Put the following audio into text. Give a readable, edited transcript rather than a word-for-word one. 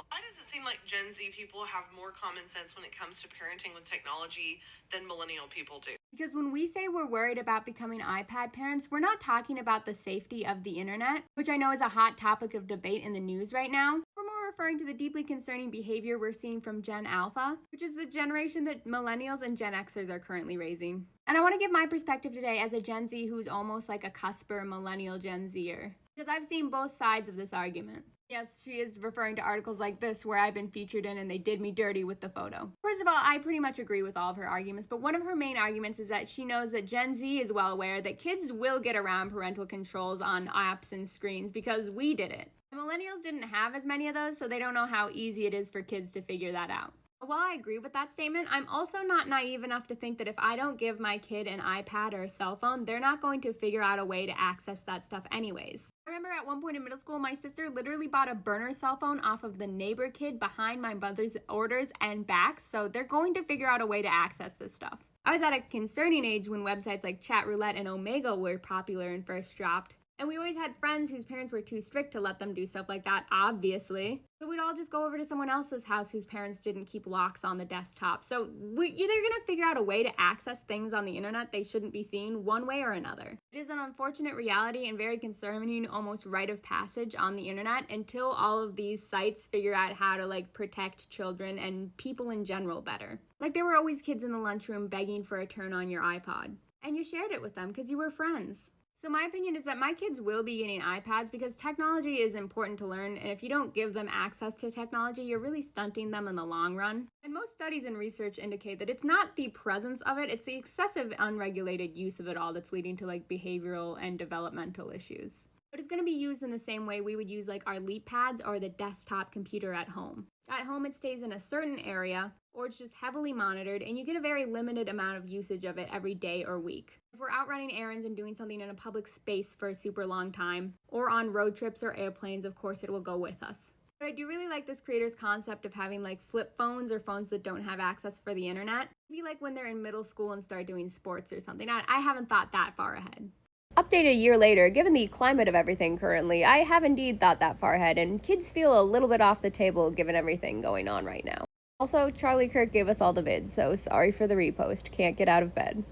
Why does it seem like Gen Z people have more common sense when it comes to parenting with technology than millennial people do? Because when we say we're worried about becoming iPad parents, we're not talking about the safety of the internet, which I know is a hot topic of debate in the news right now. We're more referring to the deeply concerning behavior we're seeing from Gen Alpha, which is the generation that millennials and Gen Xers are currently raising. And I want to give my perspective today as a Gen Z who's almost like a cusper millennial Gen Zer, because I've seen both sides of this argument. Yes, she is referring to articles like this where I've been featured in and they did me dirty with the photo. First of all, I pretty much agree with all of her arguments, but one of her main arguments is that she knows that Gen Z is well aware that kids will get around parental controls on apps and screens because we did it. Millennials didn't have as many of those, so they don't know how easy it is for kids to figure that out. While I agree with that statement, I'm also not naive enough to think that if I don't give my kid an iPad or a cell phone, they're not going to figure out a way to access that stuff anyways. I remember at one point in middle school, my sister literally bought a burner cell phone off of the neighbor kid behind my mother's orders and back, so they're going to figure out a way to access this stuff. I was at a concerning age when websites like Chatroulette and Omega were popular and first dropped. And we always had friends whose parents were too strict to let them do stuff like that, obviously. So we'd all just go over to someone else's house whose parents didn't keep locks on the desktop. So they're gonna figure out a way to access things on the internet they shouldn't be seeing one way or another. It is an unfortunate reality and very concerning, almost rite of passage on the internet until all of these sites figure out how to protect children and people in general better. Like there were always kids in the lunchroom begging for a turn on your iPod. And you shared it with them because you were friends. So my opinion is that my kids will be getting iPads because technology is important to learn, and if you don't give them access to technology, you're really stunting them in the long run. And most studies and research indicate that it's not the presence of it, it's the excessive unregulated use of it all that's leading to behavioral and developmental issues. But it's going to be used in the same way we would use our Leap pads or the desktop computer at home. At home, it stays in a certain area, or it's just heavily monitored, and you get a very limited amount of usage of it every day or week. If we're out running errands and doing something in a public space for a super long time, or on road trips or airplanes, of course it will go with us. But I do really like this creator's concept of having flip phones or phones that don't have access for the internet. Maybe when they're in middle school and start doing sports or something. I haven't thought that far ahead. Update a year later, given the climate of everything currently, I have indeed thought that far ahead, and kids feel a little bit off the table given everything going on right now. Also, Charlie Kirk gave us all the vids, so sorry for the repost. Can't get out of bed.